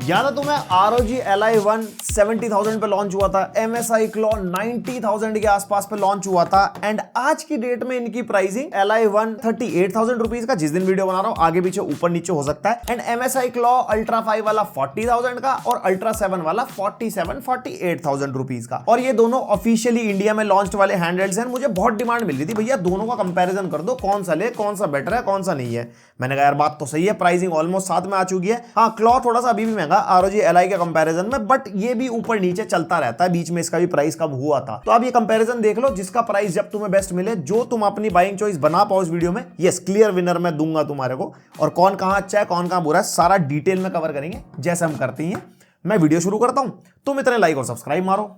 याद है तुम्हें ROG Ally 1 70,000 पे लॉन्च हुआ था, MSI Claw 90,000 के आसपास पे लॉन्च हुआ था एंड आज की डेट में इनकी प्राइसिंग Ally 1 38,000 रुपीज का, जिस दिन वीडियो बना रहा हूं आगे पीछे ऊपर नीचे हो सकता है, एंड MSI Claw Ultra 5 वाला 40,000 का और Ultra 7 वाला 48,000 रुपीज का। और ये दोनों ऑफिशियली इंडिया में लॉन्च वाले हैंडहेल्ड्स हैं। मुझे बहुत डिमांड मिल रही थी, भैया दोनों का कंपैरिजन कर दो, कौन सा ले, कौन सा बेटर है, कौन सा नहीं है। मैंने कहा यार बात तो सही है, प्राइसिंग ऑलमोस्ट साथ में आ चुकी है। हाँ, क्लॉ थोड़ा सा अभी भी महंगा ROG Ally के कंपैरिजन में, बट ये भी ऊपर नीचे चलता रहता है, बीच में इसका भी प्राइस कम हुआ था। तो आप ये कंपैरिजन देख लो, जिसका प्राइस जब तुम्हें बेस्ट मिले, जो तुम अपनी बाइंग चॉइस बना पाओ इस वीडियो में, यस क्लियर विनर मैं दूंगा तुम्हारे को। और कौन कहां अच्छा है कौन कहां बुरा है सारा डिटेल में कवर करेंगे जैसे हम करते हैं। मैं वीडियो शुरू करता हूं, तुम इतने लाइक और सब्सक्राइब मारो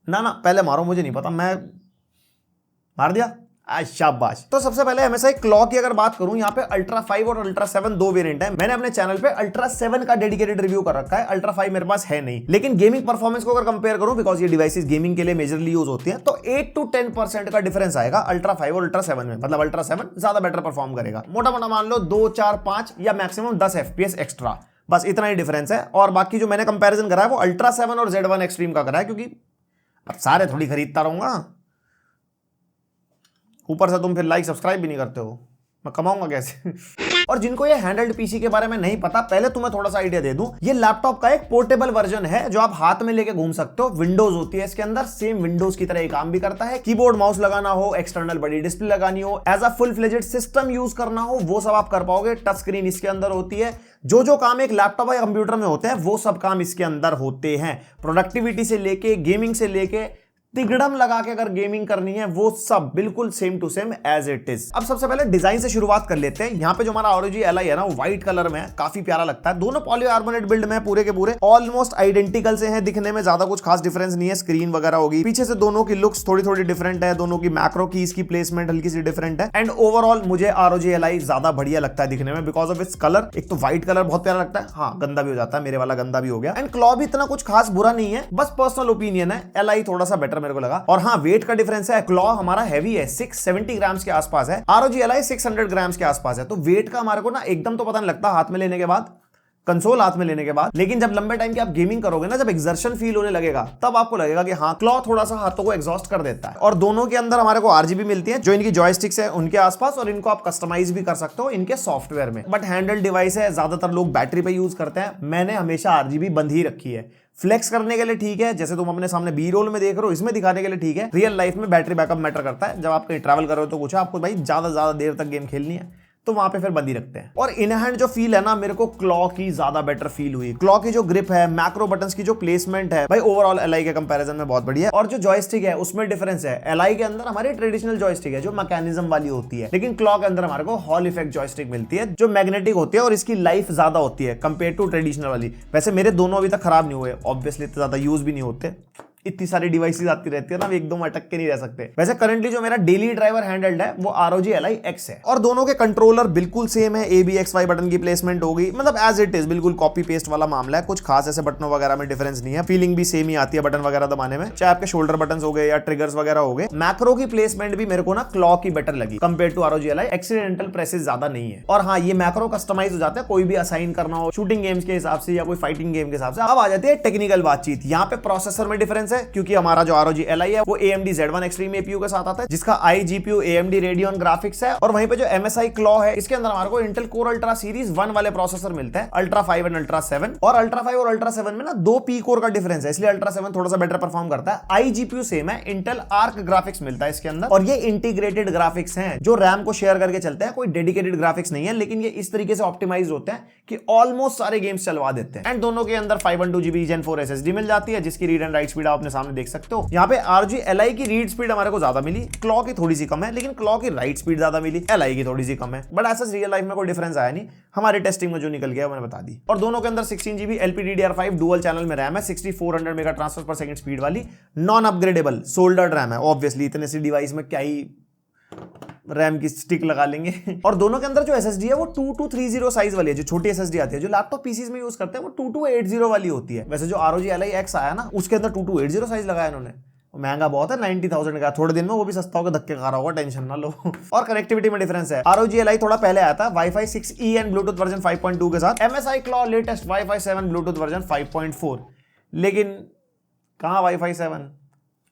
ना, पहले मारो, मुझे नहीं पता, मैं मार दिया, शाबाश। तो सबसे पहले MSI Claw की अगर बात करूं, यहाँ पे Ultra 5 और Ultra 7 दो वेरिएंट है। मैंने अपने चैनल पे Ultra 7 का डेडिकेटेड रिव्यू कर रखा है, Ultra 5 मेरे पास है नहीं। लेकिन गेमिंग परफॉर्मेंस को अगर कंपेयर करूं, बिकॉज ये डिवाइसेस गेमिंग के लिए मेजरली यूज होती हैं, तो 8 to 10% का डिफरेंस आएगा Ultra 5 और Ultra 7 में। मतलब Ultra 7 ज्यादा बेटर परफॉर्म करेगा, मोटा मोटा मान लो 2, 4, 5 या मैक्सिमम 10 FPS एक्स्ट्रा, बस इतना ही डिफरेंस है। और बाकी जो मैंने कंपेरिजन करा है वो Ultra 7 और Z1 Extreme का करा है, क्योंकि अब सारे थोड़ी खरीदता रहूंगा, ऊपर से तुम फिर लाइक सब्सक्राइब भी नहीं करते हो, मैं कमाऊंगा कैसे। और जिनको ये हैंडल्ड पीसी के बारे में नहीं पता, पहले तुम्हें थोड़ा सा आइडिया दे दूं, ये लैपटॉप का एक पोर्टेबल वर्जन है जो आप हाथ में लेके घूम सकते हो। विंडोज होती है इसके अंदर, सेम विंडोज की तरह ये काम भी करता है। कीबोर्ड माउस लगाना हो, एक्सटर्नल बड़ी डिस्प्ले लगानी हो, as a full fledged system use करना हो, वो सब आप कर पाओगे। टच स्क्रीन इसके अंदर होती है। जो काम एक लैपटॉप या कंप्यूटर में होते हैं वो सब काम इसके अंदर होते हैं। प्रोडक्टिविटी से लेके, गेमिंग से लेके, तिगड़म लगा के अगर गेमिंग करनी है, वो सब बिल्कुल same to same as it is. अब सबसे पहले डिजाइन से शुरुआत कर लेते हैं। यहाँ पे जो हमारा ROG Ally है ना, वो व्हाइट कलर में है, काफी प्यारा लगता है। दोनों पॉलीकार्बोनेट बिल्ड में पूरे के पूरे ऑलमोस्ट आइडेंटिकल से हैं दिखने में, ज्यादा कुछ खास डिफरेंस नहीं है। स्क्रीन वगैरह होगी, पीछे से दोनों की लुक्स थोड़ी थोड़ी डिफरेंट है, दोनों की मैक्रो कीज की प्लेसमेंट हल्की सी डिफरेंट है। एंड ओवरऑल मुझे ROG Ally ज्यादा बढ़िया लगता है दिखने में, बिकॉज ऑफ इट्स कलर। एक तो व्हाइट कलर बहुत प्यारा लगता है, हाँ गंदा भी हो जाता है, मेरे वाला गंदा भी हो गया। एंड क्लॉ भी इतना कुछ खास बुरा नहीं है, बस पर्सनल ओपिनियन है, Ally थोड़ा सा बेटर मेरे को लगा। और हाँ, वेट का डिफरेंस है, क्लॉ हमारा हैवी है, 670 ग्राम्स के आसपास है, ROG Ally 600 ग्राम्स के आसपास है। तो वेट का हमारे को ना एकदम तो पता नहीं लगता हाथ में लेने के बाद, कंसोल हाथ में लेने के बाद, लेकिन जब लंबे टाइम के आप गेमिंग करोगे ना, जब एक्सर्शन फील होने लगेगा, तब आपको लगेगा कि हाँ, क्लॉ थोड़ा सा हाथों को एग्जॉस्ट कर देता है। और दोनों के अंदर हमारे को RGB मिलती है, जो इनकी जॉयस्टिक्स है उनके आसपास, और इनको आप कस्टमाइज भी कर सकते हो इनके सॉफ्टवेयर में। बट हैंडल डिवाइस है, ज्यादातर लोग बैटरी पे यूज करते हैं, मैंने हमेशा RGB बंद ही रखी है। फ्लेक्स करने के लिए ठीक है, जैसे तुम अपने सामने बी रोल में देख रहे हो, इसमें दिखाने के लिए ठीक है। रियल लाइफ में बैटरी बैकअप मैटर करता है। जब आप कहीं ट्रैवल कर रहे हो तो कुछ आपको भाई ज्यादा देर तक गेम खेलनी है, तो वहां पे फिर बंद ही रखते हैं। और इन हैंड जो फील है ना, मेरे को क्लॉ की ज्यादा बेटर फील हुई। क्लॉ की जो ग्रिप है, मैक्रो बटन्स की जो प्लेसमेंट है, भाई ओवरऑल Ally के कंपैरिजन में बहुत बढ़िया है। और जो जॉयस्टिक है उसमें डिफरेंस है, Ally के अंदर हमारी ट्रेडिशनल जॉयस्टिक है जो मैकेनिज्म वाली होती है, लेकिन क्लॉ के अंदर हमारे को हॉल इफेक्ट जॉयस्टिक मिलती है जो मैग्नेटिक होती है, और इसकी लाइफ ज्यादा होती है कंपेयर टू ट्रेडिशनल वाली। वैसे मेरे दोनों अभी तक खराब नहीं हुए, ऑब्वियसली इतना ज्यादा यूज भी नहीं होते, इतनी सारी डिवाइसेस आती रहती है ना, एकदम अटक के नहीं रह सकते। वैसे करंटली जो मेरा डेली ड्राइवर हैंडल्ड है वो ROG Ally X है, और दोनों के कंट्रोलर बिल्कुल सेम है। ABXY बटन की प्लेसमेंट होगी, मतलब एज इट इज, बिल्कुल कॉपी पेस्ट वाला मामला है, कुछ खास ऐसे बटनों वगैरह में डिफरेंस नहीं है। फीलिंग भी सेम ही आती है बटन वगैरह दबाने में, चाहे आपके शोल्डर बटन हो गए या ट्रिगर्स वगैरह हो गए। मैक्रो की प्लेसमेंट भी मेरे को ना क्लॉ की बेटर लगी compare to ROG Ally। Accidental presses ज्यादा नहीं है, और हाँ, ये मैक्रो कस्टमाइज हो जाता है, कोई भी असाइन करना हो शूटिंग गेम्स के हिसाब से या कोई फाइटिंग गेम के हिसाब से। अब आ जाती है टेक्निकल बातचीत। यहाँ पे प्रोसेसर में डिफरेंस है, क्योंकि हमारा जो ROG Ally है वो AMD Z1 Extreme APU के साथ आता है, जिसका iGPU AMD Radeon ग्राफिक्स है। और वहीं पे जो MSI Claw है, इसके अंदर हमारे को Intel Core Ultra Series 1 वाले प्रोसेसर मिलते हैं, Ultra 5 और Ultra 7। और Ultra 5 और Ultra 7 में ना 2 P कोर का डिफरेंस है, इसलिए Ultra 7 थोड़ा सा बेटर परफॉर्म करता है। iGPU सेम है, Intel Arc ग्राफिक्स मिलता है इसके अंदर, और ये इंटीग्रेटेड ग्राफिक्स हैं जो रैम को शेयर करके चलते हैं, कोई डेडिकेटेड ग्राफिक्स नहीं है, लेकिन ये इस तरीके से ऑप्टिमाइज होते हैं कि ऑलमोस्ट सारे गेम्स चलवा देते हैं। एंड दोनों के अंदर 512GB Gen 4 SSD मिल जाती है, जिसकी रीड एंड राइट स्पीड आप अपने सामने देख सकते हो। यहाँ पे ROG Ally की रीड स्पीड हमारे को ज्यादा मिली, क्लॉ की थोड़ी सी कम है, लेकिन क्लॉ की राइट स्पीड ज्यादा मिली, Ally की थोड़ी सी कम है। बट ऐसा रियल लाइफ में कोई डिफरेंस आया नहीं, हमारी टेस्टिंग में जो निकल गया मैंने बता दी। और दोनों के अंदर 16GB LPDDR5 डुअल चैनल में रैम है, 6400 मेगा ट्रांसफर पर सेकंड स्पीड वाली, नॉन अपग्रेडेबल सोल्डर्ड रैम है। ऑब्वियसली इतने सी डिवाइस में क्या ही रैम की स्टिक लगा लेंगे। और दोनों के अंदर जो SSD है वो 2230 साइज वाली है, जो छोटी SSD आती है, जो लैपटॉप पीसीज में यूज करते हैं वो 2280 वाली होती है। वैसे जो ROG Ally X आया ना, उसके अंदर 2280 साइज लगाया इन्होंने, महंगा बहुत है, 90,000 का, थोड़े दिन में वो भी सस्ता होगा, धक्के खा रहा होगा, टेंशन ना लो। और कनेक्टिविटी में डिफरेंस है, ROG Ally थोड़ा पहले आया था Wi-Fi 6E and Bluetooth version 5.2 के साथ, MSI Claw latest Wi-Fi 7 Bluetooth version 5.4। लेकिन कहाँ Wi-Fi 7,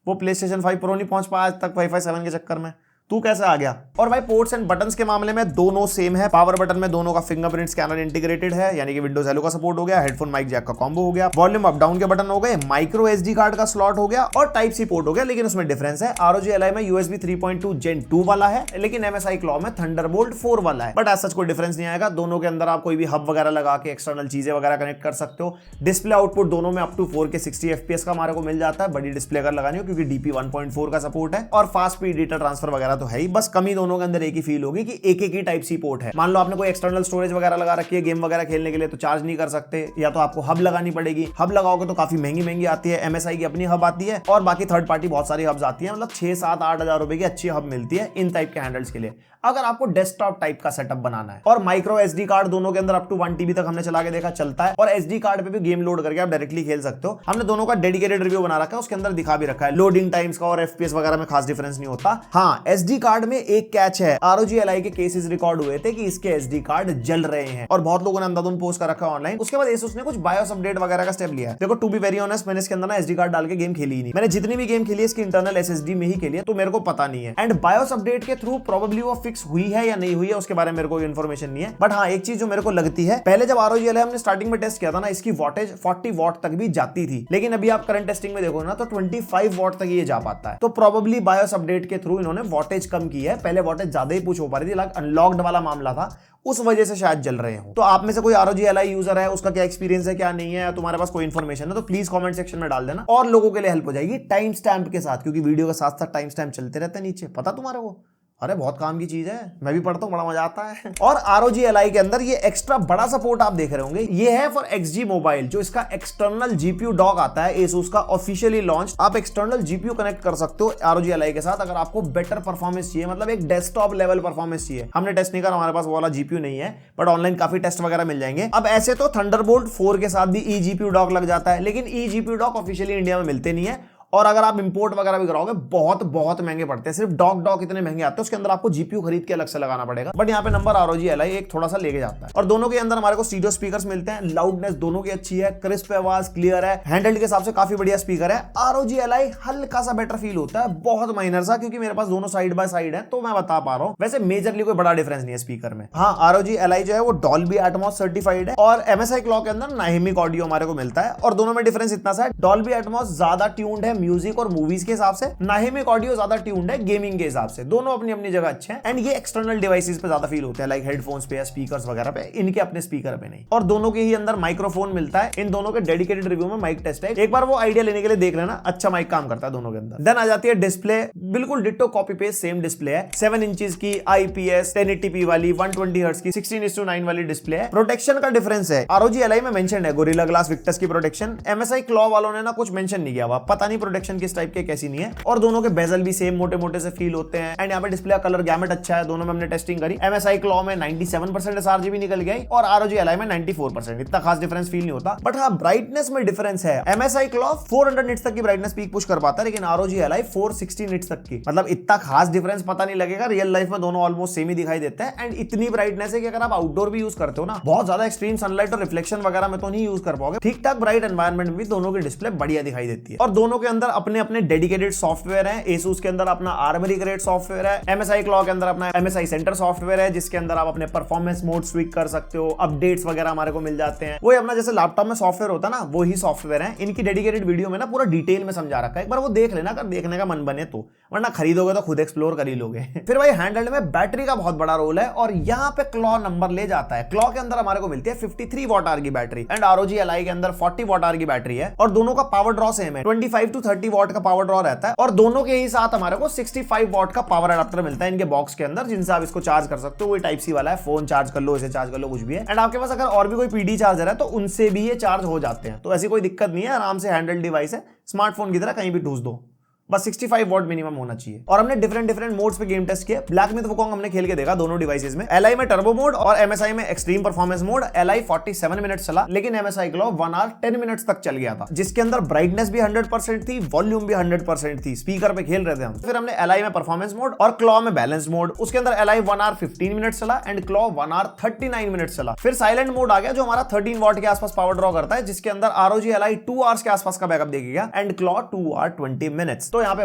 वो PlayStation 5 Pro नहीं पहुंच पाया आज तक Wi-Fi 7 के चक्कर में, तू कैसे आ गया। और भाई पोर्ट्स एंड बटन्स के मामले में दोनों सेम है। पावर बटन में दोनों का फिंगरप्रिंट स्कैनर इंटीग्रेटेड है, यानी कि विंडोज हेलो का सपोर्ट हो गया, हेडफोन माइक जैक का कॉम्बो हो गया, वॉल्यूम अप डाउन के बटन हो गए, माइक्रो SD कार्ड का स्लॉट हो गया और टाइप सी पोर्ट हो गया। लेकिन उसमें डिफरेंस है, ROG Ally में USB 3.2 Gen 2 वाला है, लेकिन MSI Claw में Thunderbolt 4 वाला है। बट ऐसा कोई डिफरेंस नहीं आएगा, दोनों के अंदर आप कोई भी हब वगैरह लगा के एक्सटर्नल चीजें वगैरह कनेक्ट कर सकते हो। डिस्प्ले आउटपुट दोनों में अप टू 4K 60 FPS का हमारे को मिल जाता है, बड़ी डिस्प्ले अगर लगानी हो, क्योंकि DP 1.4 का सपोर्ट है और फास्ट स्पीड डेटा ट्रांसफर वगैरह तो है ही। बस कमी दोनों के अंदर एक ही फील होगी कि एक ही टाइप सी पोर्ट है। मान लो आपने कोई एक्सटर्नल स्टोरेज वगैरह लगा रखी है गेम वगैरह खेलने के लिए, तो चार्ज नहीं कर सकते, या तो आपको हब लगानी पड़ेगी। हब लगाओगे तो काफी महंगी महंगी आती है, MSI की अपनी हब आती है और बाकी थर्ड पार्टी बहुत सारी हब्स आती है, मतलब 6-7-8 हजार रुपए की अच्छी हब मिलती है इन टाइप के हैंडल्स के लिए, अगर आपको डेस्कटॉप टाइप का सेटअप बनाना है। और माइक्रो SD कार्ड दोनों के अंदर अप टू 1 TB तक हमने चला के देखा चलता है, और SD कार्ड पे भी गेम लोड करके आप डायरेक्टली खेल सकते हो। हमने दोनों का डेडिकेटेड रिव्यू बना रखा है, उसके अंदर दिखा भी रखा है लोडिंग टाइम्स का, और FPS वगैरह में खास डिफरेंस नहीं होता। हाँ, SD कार्ड में एक कैच है, ROG Ally के केसेस रिकॉर्ड हुए थे कि इसके SD कार्ड जल रहे हैं और बहुत लोगों ने अंधाधुंध पोस्ट कर रखा है ऑनलाइन। उसके बाद ASUS ने कुछ बायोस अपडेट वगैरह का स्टेप लिया है। देखो टू बी वेरी ऑनेस्ट, मैंने इसके अंदर ना SD कार्ड डाल के गेम खेली ही नहीं, मैंने जितनी भी गेम खेली है इसकी इंटरनल SSD में ही खेली है, तो मेरे को पता नहीं है। एंड बायोस अपडेट के थ्रू प्रोबेबली वो फिक्स हुई है या नहीं हुई है, उसके बारे में मेरे को इन्फॉर्मेशन नहीं है। बट हाँ, एक चीज जो मेरे को लगती है, पहले जब ROG Ally हमने स्टार्टिंग में टेस्ट किया था ना, इसकी वॉटेज 40 वॉट तक भी जाती थी, लेकिन अभी आप करंट टेस्टिंग में देखो ना तो 25 वॉट तक ये जा पाता है। तो प्रोबेबली बायोस अपडेट के थ्रू इन्होंने वॉटेज कम की है, पहले वॉटेज ज्यादा ही पुश हो पा रही थी, अनलॉक्ड वाला मामला था, उस वजह से शायद जल रहे हो। तो आप में से कोई ROG Ally यूजर है, उसका क्या एक्सपीरियंस है क्या नहीं है, तुम्हारे पास कोई इन्फॉर्मेशन है तो प्लीज कमेंट सेक्शन में डाल देना, और लोगों के लिए हेल्प हो जाएगी टाइम स्टैम्प के साथ, क्योंकि वीडियो के साथ साथ टाइम स्टैम्प चलते रहते हैं नीचे, पता तुम्हारे को। अरे बहुत काम की चीज है, मैं भी पढ़ता हूँ, बड़ा मजा आता है। और ROG Ally के अंदर ये एक्स्ट्रा बड़ा सपोर्ट आप देख रहे होंगे, ये है फॉर XG मोबाइल, जो इसका एक्सटर्नल GPU डॉक आता है ASUS का ऑफिशियली लॉन्च। आप एक्सटर्नल GPU कनेक्ट कर सकते हो ROG Ally के साथ, अगर आपको बेटर परफॉर्मेंस चाहिए, मतलब एक डेस्कटॉप लेवल परफॉर्मेंस चाहिए। हमने टेस्ट नहीं करा, हमारे पास वो वाला GPU नहीं है, बट ऑनलाइन काफी टेस्ट वगैरह मिल जाएंगे। अब ऐसे तो Thunderbolt 4 के साथ भी eGPU डॉक लग जाता है, लेकिन eGPU डॉक ऑफिशियली इंडिया में मिलते नहीं है, और अगर आप इंपोर्ट वगैरह भी कराओगे बहुत बहुत महंगे पड़ते हैं। सिर्फ डॉक इतने महंगे आते हैं, उसके अंदर आपको GPU खरीद के अलग से लगाना पड़ेगा। बट यहाँ पे नंबर ROG Ally एक थोड़ा सा लेके जाता है। और दोनों के अंदर हमारे को स्टीरियो स्पीकर्स मिलते हैं, लाउडनेस दोनों की अच्छी है, क्रिस्प आवाज, क्लियर है, हैंडल्ड के हिसाब से काफी बढ़िया स्पीकर है। ROG Ally हल्का सा बेटर फील होता है, बहुत माइनर सा, क्योंकि मेरे पास दोनों साइड बाय साइड है तो मैं बता पा रहा हूँ। वैसे मेजरली कोई बड़ा डिफरेंस नहीं है स्पीकर में। हाँ, ROG Ally जो है वो Dolby Atmos सर्टिफाइड है, और MSI Claw के अंदर नाइमिक ऑडियो हमारे को मिलता है। और दोनों में डिफरेंस इतना सा है, Dolby Atmos ज्यादा ट्यून्ड है म्यूजिक और मूवीज के हिसाब से, नाइमिक ऑडियो ज्यादा ट्यून्ड है गेमिंग के हिसाब से। दोनों अपनी अपनी जगह अच्छे हैं, एंड ये एक्सटर्नल डिवाइसेस पे ज्यादा फील होते हैं, लाइक हेडफोन्स पे या स्पीकर्स वगैरह पे, इनके अपने स्पीकर पे नहीं। और दोनों के ही अंदर माइक्रोफोन मिलता है, इन दोनों के डेडिकेटेड रिव्यू में माइक टेस्ट है, एक बार वो आइडिया लेने के लिए देख लेना, अच्छा माइक काम करता है दोनों के अंदर। देन आ जाती है डिस्प्ले, बिल्कुल ditto copy paste same display है, 7 इंचेस की IPS 1080p वाली 120 हर्ट्ज की 16:9 वाली डिस्प्ले है। प्रोटेक्शन का डिफरेंस है, ROG Ally में मेंशन है गोरिल्ला ग्लास विक्टस की प्रोटेक्शन, MSI Claw वालों ने ना कुछ मेंशन नहीं किया हुआ, पता नहीं प्रोटेक्शन किस टाइप के कैसी नहीं है। और दोनों के बेजल भी सेम मोटे मोटे से फील होते हैं, एंड यहाँ पे डिस्प्ले का कलर गैमेट अच्छा है, दोनों में हमने टेस्टिंग करी। MSI Claw में 97% sRGB निकल गई और ROG Ally में 94%, इतना खास डिफरेंस फील नहीं होता। बट हाँ, ब्राइटनेस में डिफरेंस है, MSI Claw 400 निट्स तक की ब्राइटनेस पीक पुश कर पाता है, लेकिन ROG Ally 460 निट्स तक की, मतलब इतना खास डिफरेंस पता नहीं लगेगा, रियल लाइफ में दोनों ऑलमोस्ट सेम ही दिखाई देते हैं। एंड इतनी ब्राइटनेस है कि अगर आप आउटडोर भी यूज करते हो ना, बहुत ज्यादा एक्सट्रीम सनलाइट और रिफ्लेक्शन वगैरह में तो नहीं यूज कर पाओगे, ठीक ठाक ब्राइट एनवायरनमेंट में भी दोनों की डिस्प्ले बढ़िया दिखाई देती है। और दोनों के अंदर अपने अपने डेडिकेटेड सॉफ्टवेयर है, ASUS के अंदर अपना आर्मरी ग्रेड सॉफ्टवेयर है, MSI Claw के अंदर अपना MSI सेंटर सॉफ्टवेयर है, जिसके अंदर आप अपने परफॉर्मेंस मोड स्विच कर सकते हो, अपडेट्स वगैरह हमारे को मिल जाते हैं। वही अपना जैसे लैपटॉप में सॉफ्टवेयर होता है ना, वो ही सॉफ्टवेयर है। इनकी डेडिकेटेड वीडियो में ना पूरा डिटेल में समझा रखा है, एक बार वो देख लेना अगर देखने का मन बने तो, वरना खरीदोगे तो खुद एक्सप्लोर कर ही लोगे। फिर भाई हैंडहेल्ड में बैटरी का बहुत बड़ा रोल है, और यहाँ पे Claw नंबर ले जाता है। Claw के अंदर हमारे को मिलती है 53 वॉट आवर की बैटरी, एंड ROG Ally के अंदर 40 वॉट आवर की बैटरी है, और दोनों का पावर ड्रॉ सेम है, 25 to 30 वॉट का पावर ड्रॉ रहता है। और दोनों के ही साथ हमारे को 65 वॉट का पावर अडाप्टर मिलता है इनके बॉक्स के अंदर, जिनसे आप इसको चार्ज कर सकते हो। वो टाइप सी वाला है, फोन चार्ज कर लो, इसे चार्ज कर लो, कुछ भी है। एंड आपके पास अगर और भी कोई PD चार्जर है तो उनसे भी ये चार्ज हो जाते हैं, तो ऐसी कोई दिक्कत नहीं है, आराम से हैंडल डिवाइस है, स्मार्टफोन की तरह कहीं भी ठूस दो। बस 65 वॉट मिनिमम होना चाहिए। और हमने डिफरेंट मोड्स पे गेम टेस्ट किए। ब्लैक मिथ वुकोंग हमने खेल के देखा दोनों डिवाइसेस में, एलआई में टर्बो मोड और एमएसआई में extreme performance mode. Ally 47 minutes चला, लेकिन एमएसआई क्लॉ 1 आवर 10 मिनट्स तक चल गया था, जिसके अंदर ब्राइटनेस भी 100% थी, वॉल्यूम भी 100% थी, स्पीकर पे खेल रहे थे हम। फिर हमने एलआई में परफॉर्मेंस मोड और क्लॉ में बैलेंस मोड, उसके अंदर एलआई 1 आवर 15 मिनट्स चला एंड क्लॉ 1 आवर 39 मिनट्स चला। फिर साइलेंट मोड आ गया जो हमारा 13 वॉट के आसपास पावर ड्रॉ करता है, जिसके अंदर आरओजी एलआई 2 आवर्स के आसपास का बैकअप देगा एंड क्लॉ 2 आवर 20 मिनट्स। तो यहाँ पे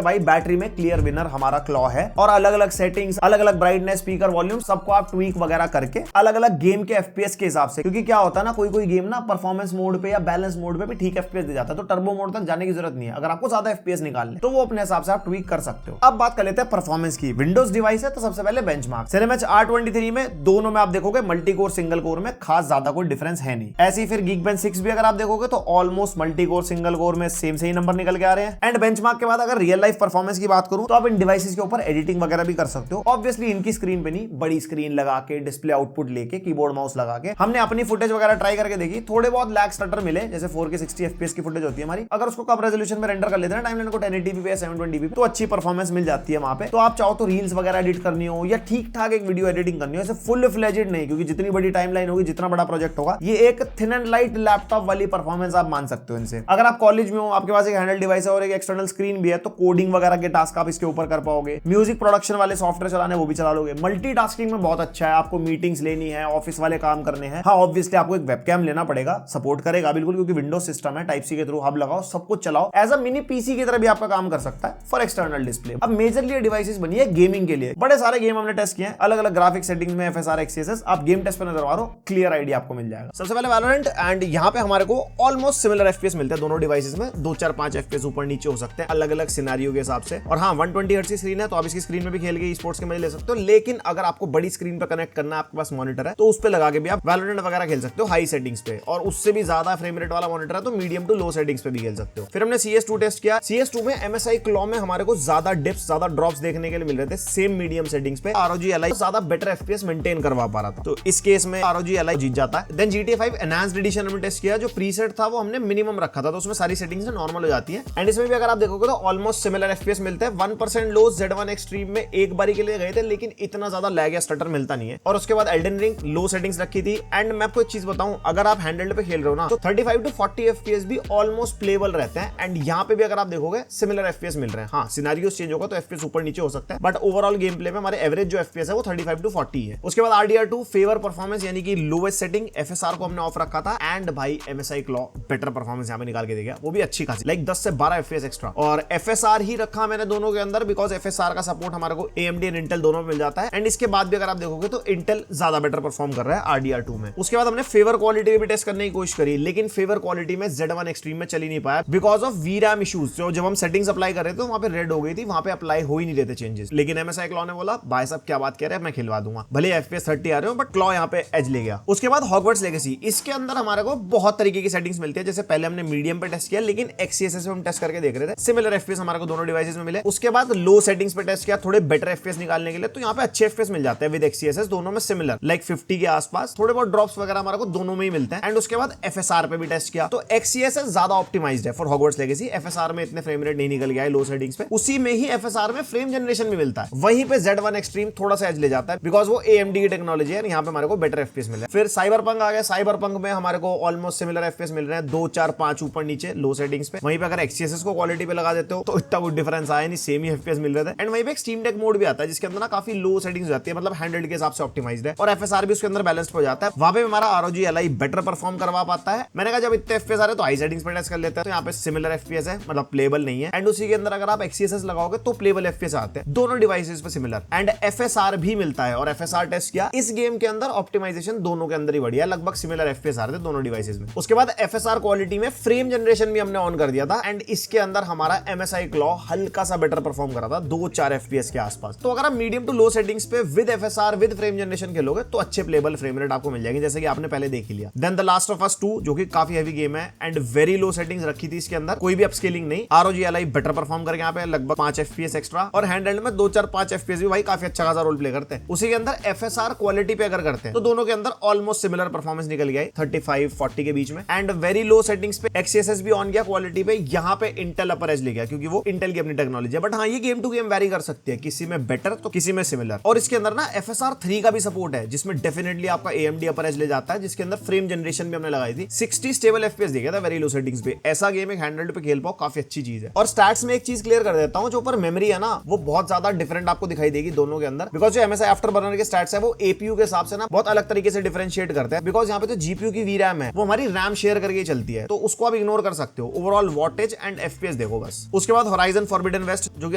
भाई बैटरी में क्लियर विनर हमारा क्लॉ है। और अलग अलग सेटिंग्स, अलग अलग ब्राइटनेस, स्पीकर वॉल्यूम, सबको आप ट्वीक वगैरह करके अलग अलग गेम के एफपीएस के हिसाब से, क्योंकि क्या होता है ना, कोई गेम ना परफॉर्मेंस मोड पे या बैलेंस मोड पे भी ठीक एफपीएस दे जाता है, तो टर्बो मोड तक जाने की जरूरत नहीं है। अगर आपको ज्यादा एफपीएस निकालने तो वो अपने हिसाब से आप ट्वीक कर सकते हो। अब बात कर लेते हैं परफॉर्मेंस की। विंडोज डिवाइस है तो सबसे पहले बेंचमार्क सिनेमैच R23 में दोनों में आप देखोगे मल्टी कोर सिंगल कोर में खास ज्यादा कोई डिफरेंस है नहीं। ऐसे ही फिर Geekbench 6 भी अगर आप देखोगे तो almost multi core single core में सेम से ही नंबर निकल के आ रहे हैं। एंड बेंचमार्क के बाद अगर रियल लाइफ परफॉर्मेंस की बात करूं तो आप इन डिवाइसेस के ऊपर एडिटिंग वगैरह भी कर सकते हो। ऑब्वियसली इनकी स्क्रीन पे नहीं, बड़ी स्क्रीन लगा के, डिस्प्ले आउटपुट लेके, कीबोर्ड माउस लगा के हमने अपनी फुटेज वगैरह ट्राई करके देखी। थोड़े बहुत लैग स्टटर मिले, जैसे 4K 60 FPS की फुटेज होती है हमारी, अगर उसको कम रेजोल्यूशन में रेंडर कर लेते हैं टाइमलाइन को 1080p पे या 720p पे, तो अच्छी परफॉर्मेंस मिल जाती है वहां पे। तो आप चाहो तो रील्स वगैरह एडिट करनी हो या ठीक ठाक एक वीडियो एडिटिंग करनी हो, ऐसे फुल फ्लेजेड नहीं, क्योंकि जितनी बड़ी टाइमलाइन होगी, जितना बड़ा प्रोजेक्ट होगा, ये एक थिन एंड लाइट लैपटॉप वाली परफॉर्मेंस आप मान सकते हो इनसे। अगर आप कॉलेज में हो, आपके पास एक हैंडल डिवाइस है और एक एक्सटर्नल स्क्रीन भी है, तो कोडिंग वगैरह के टास्क आप इसके ऊपर कर पाओगे। म्यूजिक प्रोडक्शन वाले सॉफ्टवेयर चलाने वो भी चला लोगे। मल्टीटास्किंग में बहुत अच्छा है। आपको मीटिंग्स लेनी है, ऑफिस वाले काम करने हैं, हाँ ऑब्वियसली आपको एक वेबकैम लेना पड़ेगा, सपोर्ट करेगा बिल्कुल, क्योंकि विंडोज सिस्टम है, टाइप सी के थ्रू हब लगाओ, सब कुछ चलाओ, एज अ मिनी पीसी की तरह भी आपका काम कर सकता है फॉर एक्सटर्नल डिस्प्ले। अब मेजरली डिवाइसेस बनी है गेमिंग के लिए। बड़े सारे गेम हमने टेस्ट किए हैं, अलग अलग ग्राफिक सेटिंग्स में, FSR XeSS। आप गेम टेस्ट पे नजर मारो, क्लियर आइडिया आपको मिल जाएगा। सबसे पहले वैलोरेंट, एंड यहाँ पे हमारे को ऑलमोस्ट सिमिलर FPS मिलते हैं दोनों डिवाइसेस में। 2-4-5 FPS ऊपर नीचे हो सकते हैं अलग अलग सिनेरियो के हिसाब से। और हाँ 120 हर्ट्ज की स्क्रीन है, तो आप इसकी स्क्रीन में भी खेल के स्पोर्ट्स के मजे ले सकते हो। लेकिन अगर आपको बड़ी स्क्रीन पे कनेक्ट करना है, आपके पास मॉनिटर है, तो उस पे लगा के भी आप वैलोरेंट वगैरह खेल सकते हो हाई सेटिंग्स पे। और उससे भी ज्यादा फ्रेम रेट वाला मॉनिटर है तो मीडियम टू लो सेटिंग्स पे भी खेल सकते हो। फिर हमने CS2 टेस्ट किया। CS2 में MSI क्लॉ में हमारे को ज्यादा डिप्स, ज्यादा ड्रॉप्स देखने के लिए मिल रहे थे सेम मीडियम सेटिंग्स पे। ROG Ally ज्यादा बेटर FPS मेंटेन करवा पा रहा था, तो इस केस में ROG Ally जीत जाता है। देन GTA 5 एनहांस्ड एडिशन हमने टेस्ट किया। जो प्रीसेट था वो हमने मिनिमम रखा था, तो उसमें सारी सेटिंग्स नॉर्मल हो जाती है। एंड इसमें भी अगर आप देखोगे तो ऑलमोस्ट सिमिलर FPS मिलते हैं। 1% लो Z1 एक्सट्रीम में एक बारी के लिए गए थे, लेकिन इतना ज्यादा लैग या स्टटर मिलता नहीं है। और उसके बाद एल्डन रिंग लो सेटिंग्स रखी थी। एंड मैं आपको एक चीज बताऊं, अगर आप हैंडल्ड पे खेल रहे हो ना, तो 35 to 40 FPS भी ऑलमोस्ट प्लेबल रहते हैं। एंड यहाँ पे भी अगर आप देखोगे सिमिलर FPS मिल रहे हैं। हाँ सिनेरियोस चेंज होगा तो FPS ऊपर नीचे हो सकता है, बट ओवरऑल गेम प्ले में हमारे एवरेज जो FPS है वो 35 to 40 है। उसके बाद RDR2 फेवर परफॉर्मेंस, यानी कि लोवेस्ट सेटिंग, FSR को हमने ऑफ रखा था। एंड भाई MSI क्लॉ बेटर परफॉर्मेंस यहाँ पे निकाल के देगा, वो भी अच्छी खासी, लाइक 10 से 12 FPS एक्स्ट्रा। और FSR ही रखा मैंने दोनों के अंदर, बिकॉज FSR का सपोर्ट हमारे को AMD एंड इंटेल दोनों में मिल जाता है। एंड इसके बाद भी अगर आप देखोगे तो इंटेल ज्यादा बेटर परफॉर्म कर रहा है RDR2 में। उसके बाद हमने फेवर क्वालिटी भी टेस्ट करने की कोशिश करी, लेकिन फेवर क्वालिटी में Z1 एक्सट्रीम में चल ही नहीं पाया बिकॉज ऑफ VRAM इश्यूज। जो जब हम सेटिंग्स अप्लाई कर रहे थे वहां पे रेड हो गई थी, वहां पे अप्लाई हो ही नहीं रहे थे चेंजेस। लेकिन MSI क्लॉ ने बोला भाई साहब क्या बात कह रहे हैं, मैं खिलवा दूंगा, भले FPS 30 आ रहे हो, बट क्लॉ यहाँ पे एज ले गया। उसके बाद हॉगवर्ट्स लेगेसी, इसके अंदर हमारे को बहुत तरीके की सेटिंग्स मिलती है। जैसे पहले हमने मीडियम पे टेस्ट किया, लेकिन XeSS पे हम टेस्ट करके देख रहे थे, सिमिलर FPS हमारे को दोनों डिवाइसेस में मिले। उसके बाद लो सेटिंग्स पे टेस्ट किया, थोड़े बेटर FPS निकालने के लिए, तो यहाँ पे अच्छे FPS मिल जाते हैं विद XeSS, दोनों में सिमिलर, लाइक 50 के आसपास। थोड़े बहुत ड्रॉप्स वगैरह हमारे को दोनों में ही मिलते हैं। एंड उसके बाद FSR पे भी टेस्ट किया, तो XeSS ज्यादा ऑप्टिमाइज्ड है फॉर हॉगवर्ट्स लेगेसी। FSR में इतने फ्रेम रेट नहीं निकल गया है लो सेटिंग्स पे, उसी में ही FSR में फ्रेम जनरेशन भी मिलता है। वहीं पे Z1 एक्सट्रीम थोड़ा सा एज ले जाता है, बिकॉज वो AMD की टेक्नोलॉजी है, यहाँ पे हमारे को बेटर FPS मिला। फिर साइबरपंक आ गया। साइबरपंक में हमारे को ऑलमोस्ट सिमिलर FPS मिल रहे हैं, 2, 4, 5 ऊपर नीचे लो सेटिंग्स पे। वहीं पे अगर XeSS को क्वालिटी पे लगा देते हो तो इतना कुछ डिफरेंस आया नहीं, सेम ही FPS मिल रहे थे। एंड वहीं पे एक स्टीम डेक मोड भी आता है, जिसके अंदर ना काफी लो सेटिंग्स हो जाती है, मतलब हैंडल्ड के हिसाब से ऑप्टिमाइज्ड है, और FSR भी उसके अंदर बैलेंस्ड हो जाता है। वहां पे हमारा ROG Ally बेटर परफॉर्म करवा पाता है। मैंने कहा जब इतने FPS आ रहे तो हाई सेटिंग्स पे टेस्ट कर लेते हैं, तो यहाँ पे सिमिलर FPS है, मतलब प्लेबल नहीं है। एंड उसी के अंदर अगर आप XeSS लगाओगे तो प्लेबल FPS आते हैं, दोनों डिवाइसेस पे सिमिलर। एंड FSR भी मिलता है, और FSR टेस्ट किया इस गेम के अंदर, ऑप्टिमाइजेशन दोनों के अंदर ही बढ़िया, लगभग सिमिलर FPS आ रहे थे दोनों डिवाइसेस में। उसके बाद FSR क्वालिटी में फ्रेम जनरेशन भी हमने ऑन कर दिया था। एंड इसके अंदर हमारा MSI क्लॉ हल्का सा बेटर परफॉर्म कर रहा था, 2-4 FPS के आसपास। तो अगर आप मीडियम टू लो सेटिंग्स पे with FSR with frame generation खेलोगे तो अच्छे प्लेबल फ्रेम रेट आपको मिल जाएंगे, जैसे कि आपने पहले देख ही लिया। Then the last of us 2, जो कि काफी हेवी गेम है, एंड वेरी लो सेटिंग्स रखी थी इसके अंदर, कोई भी अपस्केलिंग नहीं। ROG Ally बेटर परफॉर्म करके यहाँ पे लगभग 5 FPS एक्स्ट्रा, और हैंडहेल्ड में 2-4-5 FPS भी भाई काफी अच्छा खासा रोल प्ले करते हैं। उसी के अंदर FSR क्वालिटी पे अगर करते हैं तो दोनों के अंदर ऑलमोस्ट सिमिलर परफॉर्मेंस निकल गया है, 35-40 के बीच में। एंड वेरी लो सेटिंग्स पे XeSS भी ऑन गया क्वालिटी पे, यहाँ पे इंटेल अपर एज ले गया, क्योंकि वो इंटेल की अपनी टेक्नोलॉजी है। बट हाँ, ये गेम टू गेम वेरी कर सकती है, किसी में बेटर तो किसी में सिमिलर। और इसके अंदर ना FSR 3 का भी सपोर्ट है, जिसमें डेफिनेटली आपका AMD अपर एज ले जाता है, जिसके अंदर फ्रेम जनरेशन भी हमने लगाई थी। 60 स्टेबल FPS दिया था वेरी लो सेटिंग्स पे। ऐसा गेम एक हैंडहेल्ड पे खेल पाओ, काफी अच्छी चीज है। और स्टैट्स में एक चीज क्लियर कर देता हूं, जो ऊपर मेमोरी है ना, वो बहुत ज्यादा डिफरेंट आपको दिखाई देगी दोनों के अंदर, बिकॉज जो MSI आफ्टरबर्नर के स्टैट्स है वो APU के हिसाब से ना बहुत अलग तरीके से डिफरेंशिएट करते हैं। बिकॉज यहाँ पे तो GPU की VRAM है, वो हमारी RAM शेयर करके चलती है, तो उसको आप इग्नोर कर सकते हो। ओवरऑल वॉटेज एंड FPS देखो बस। उसके बाद होराइजन फॉरबिडन वेस्ट, जो कि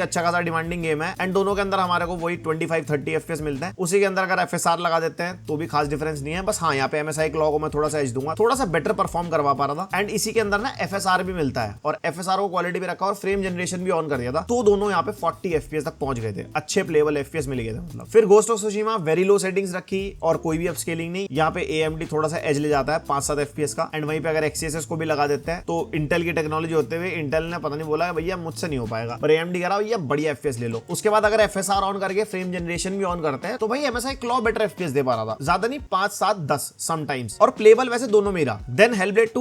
अच्छा खासा डिमांडिंग गेम है, एंड दोनों के अंदर हमारे को वही 25-30 FPS मिलता है। उसी के अंदर अगर FSR लगा देते हैं तो भी खास डिफरेंस नहीं है। बस हाँ, यहाँ पे MSI क्लॉक को मैं थोड़ा सा एज दूंगा, थोड़ा सा बेटर परफॉर्म करवा पा रहा था। एंड इसी के अंदर ना FSR भी मिलता है, और FSR को क्वालिटी भी रखा और फ्रेम जनरेशन भी ऑन कर दिया था, तो दोनों यहाँ पे 40 FPS तक पहुंच गए थे। अच्छे प्लेबल FPS मिल गए थे मतलब। फिर ghost of सुशीमा very low settings रखी और कोई भी अपस्केलिंग नहीं। यहाँ पे AMD थोड़ा सा एज ले जाता है 5-7 FPS का। एंड वहीं पे अगर XeSS को भी लगा देते हैं तो इंटेल की टेक्नोलॉजी होते हुए इंटेल ने पता नहीं बोला भैया मुझसे नहीं हो पाएगा, पर AMD कह रहा भैया बढ़िया FPS ले लो। उसके बाद अगर FSR ऑन करके फ्रेम जनरेशन भी ऑन करते हैं तो भाई MSI क्लॉ बेटर FPS दे पा रहा था, ज्यादा नहीं 5-7-10 समटाइम्स। और प्लेबल वैसे दोनों में रहा। देन Hellblade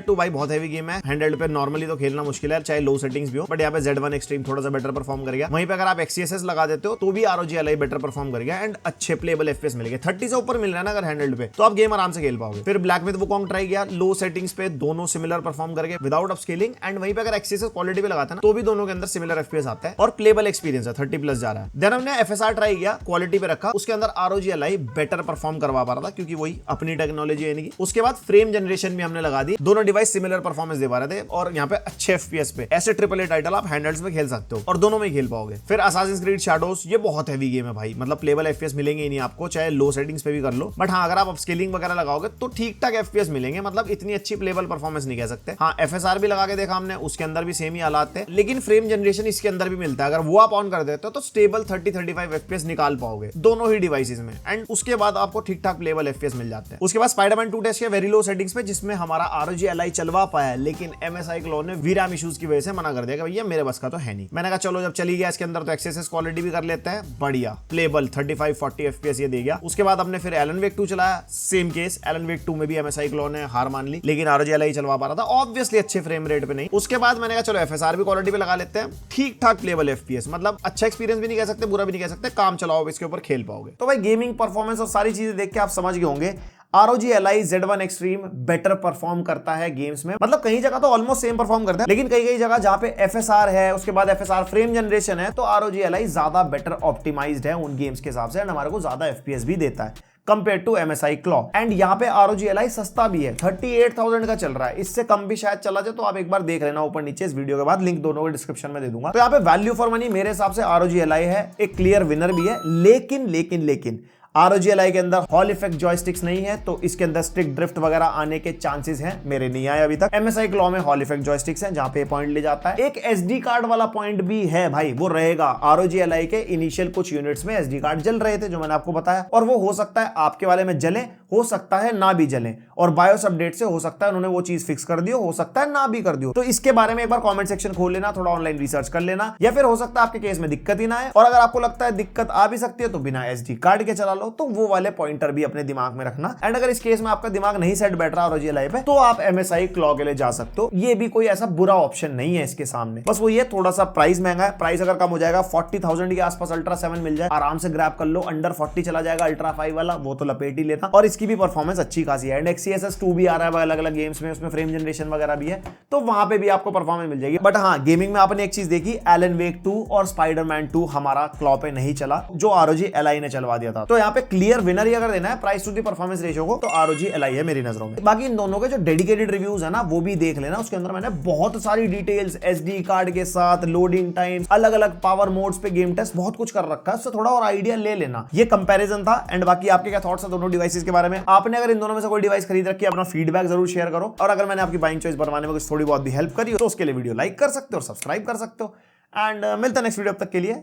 2 भाई बहुत हैवी गेम है, हैंडहेल्ड पे नॉर्मली तो खेलना मुश्किल है, चाहे लो सेटिंग्स भी हो। बट यहाँ पे Z1 एक्सट्रीम थोड़ा सा बेटर परफॉर्म कर गया। वहीं पे अगर आप XeSS लगा देते हो तो भी ROG Ally बेटर परफॉर्म कर गया एंड अच्छे प्लेबल FPS मिल गए। 30 से ऊपर मिल रहा है ना अगर हैंडहेल्ड पे, तो आप गेम आराम से खेल पाओगे। फिर ब्लैक मिथ वुकोंग ट्राई किया, लो सेटिंग्स पे दोनों सिमिलर परफॉर्म करके विदाउट अपस्केलिंग। एंड वहीं पे अगर XeSS क्वालिटी पे लगाता है ना तो भी दोनों के अंदर सिमिलर FPS आता है और प्लेबल एक्सपीरियंस है, 30+ जा रहा है। देन हमने FSR ट्राई किया, क्वालिटी पे रखा, उसके अंदर ROG Ally बेटर परफॉर्म करवा पा रहा था क्योंकि वही अपनी टेक्नोलॉजी है इनकी। उसके बाद फ्रेम जनरेशन भी हमने लगा दी, दोनों डिवाइस सिमिलर परफॉर्मेंस दे पा रहे थे और यहाँ पे अच्छे FPS पे। ऐसे AAA टाइटल आप हैंडहेल्ड्स में खेल सकते हो और दोनों में खेल पाओगे। फिर Assassin's Creed Shadows, ये बहुत हैवी गेम है भाई, मतलब प्लेबल FPS मिलेंगे ही नहीं आपको, चाहे लो सेटिंग्स पे भी कर लो। बट हाँ, अगर आप अपस्केलिंग वगैरह लगाओगे तो ठीक ठाक FPS मिलेंगे, मतलब इतनी अच्छी प्लेबल परफॉर्मेंस नहीं कह सकते। हाँ, FSR भी लगा के देखा हमने, उसके अंदर भी सेम ही हालात थे, लेकिन फ्रेम जनरेशन इसके अंदर भी मिलता है। अगर वो आप ऑन कर देते हो तो स्टेबल 30-35 FPS निकाल पाओगे दोनों ही डिवाइसेस में। एंड उसके बाद आपको ठीक ठाक प्लेबल FPS मिल जाते हैं। उसके बाद स्पाइडरमैन 2 टेस्ट किया वेरी लो सेटिंग्स पे, जिसमें हमारा ROG Ally चलवा पाया, लेकिन MSI क्लॉ ने VRAM इश्यूज की वजह से मना कर दिया कि भैया मेरे बस का तो है नहीं। मैंने कहा चलो जब चली गया इसके अंदर तो XeSS क्वालिटी भी कर लेते हैं, बढ़िया प्लेबल 35-40 FPS ये दे गया। उसके बाद हमने फिर Alan Wake 2 चलाया, सेम केस। Alan Wake 2 में भी MSI क्लॉ ने हार मान ली, लेकिन ROG Ally चलवा पा रहा था, ऑब्वियसली अच्छे फ्रेम रेट पे नहीं। उसके बाद मैंने कहा चलो FSR भी क्वालिटी पे लगा लेते हैं, ठीक ठाक प्लेबल FPS, मतलब अच्छा एक्सपीरियंस भी नहीं कह सकते, बुरा भी नहीं कह सकते, काम चलाओ इसके ऊपर खेल पाओगे। तो भाई गेमिंग परफॉर्मेंस और सारी चीजें देख के आप समझ गए होंगे ROG Ally Z1 Extreme better perform करता है गेम्स में। मतलब कई जगह तो ऑलमोस्ट सेम परफॉर्म करता है, लेकिन कई जगह जहां पे FSR है, उसके बाद FSR फ्रेम जनरेशन है, तो ROG Ally ज्यादा बेटर ऑप्टिमाइज्ड है उन गेम्स के हिसाब से, एंड हमारे को ज्यादा FPS भी देता है compare to MSI claw. And यहाँ पे ROG Ally सस्ता भी है, 38,000 का चल रहा है, इससे कम भी शायद चला जाए, तो आप एक बार देख लेना ऊपर नीचे इस वीडियो के बाद, लिंक दोनों के डिस्क्रिप्शन में दे दूंगा। तो यहाँ पे वैल्यू फॉर मनी मेरे हिसाब से ROG Ally है, एक क्लियर विनर भी है। लेकिन ROG Ally के अंदर हॉल इफेक्ट जॉयस्टिक्स नहीं है, तो इसके अंदर स्टिक ड्रिफ्ट वगैरह आने के चांसेस हैं, मेरे नहीं आए अभी तक। MSI क्लॉ में हॉल इफेक्ट जॉयस्टिक्स हैं, जहां पे पॉइंट ले जाता है। एक SD कार्ड वाला पॉइंट भी है भाई, वो रहेगा। ROG Ally के इनिशियल कुछ यूनिट्स में SD कार्ड जल रहे थे, जो मैंने आपको बताया, और वो हो सकता है आपके वाले में जले, हो सकता है ना भी जले, और बायोस अपडेट से हो सकता है उन्होंने वो चीज फिक्स कर दी हो सकता है ना भी कर दी। तो इसके बारे में एक बार कमेंट सेक्शन खोल लेना, थोड़ा ऑनलाइन रिसर्च कर लेना, या फिर हो सकता है आपके केस में दिक्कत ही ना आए, और अगर आपको लगता है दिक्कत आ भी सकती है तो बिना SD कार्ड के चला लो, तो वो वाले पॉइंटर भी अपने दिमाग में रखना। एंड अगर इस केस में आपका दिमाग नहीं सेट बैठ रहा ROG Ally पे, तो आप MSI क्लॉ के लिए जा सकते हो, ये भी कोई ऐसा बुरा ऑप्शन नहीं है इसके सामने। बस वो ये थोड़ा सा प्राइस महंगा है, प्राइस अगर कम हो जाएगा 40,000 के आसपास अल्ट्रा 7 मिल जाए, आराम से ग्रैब कर लो। अंडर 40 चला जाएगा अल्ट्रा 5 वाला, वो तो लपेट ही लेना, और इसकी भी परफॉर्मेंस अच्छी खासी है। एंड XeSS 2 भी आ रहा है अलग अलग गेम्स में, उसमें फ्रेम जनरेशन वगैरह भी है, तो वहां पे भी आपको परफॉर्मेंस मिल जाएगी। बट हाँ, गेमिंग में आपने एक चीज देखी, Alan Wake 2 और स्पाइडरमैन 2 हमारा क्लॉ पे नहीं चला, जो ROG Ally ने चलवा दिया था। तो यहाँ पे क्लियर विनर ही अगर देना है price to the performance ratio को, तो ROG Ally है मेरी नजरों में। बाकी इन दोनों के जो डेडिकेटेड रिव्यूज है ना, वो भी देख लेना, उसके अंदर मैंने बहुत सारी डिटेल्स SD कार्ड के साथ, लोडिंग टाइम्स, अलग अलग पावर मोड्स पे गेम टेस्ट, बहुत कुछ कर रखा है, उससे थोड़ा और आइडिया ले लेना। ये कंपैरिजन था। एंड बाकी आपके क्या थॉट्स है दोनों डिवाइसेस के बारे में? आपने अगर इन दोनों में से कोई डिवाइस खरीद रखी है, अपना फीडबैक जरूर शेयर करो, और अगर मैंने आपकी बाइंग चॉइस बनवाने में कुछ थोड़ी बहुत भी हेल्प करी हो, तो उसके लिए वीडियो लाइक कर सकते हो और सब्सक्राइब कर सकते हो। एंड मिलता है नेक्स्ट वीडियो, अब तक के लिए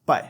बाय।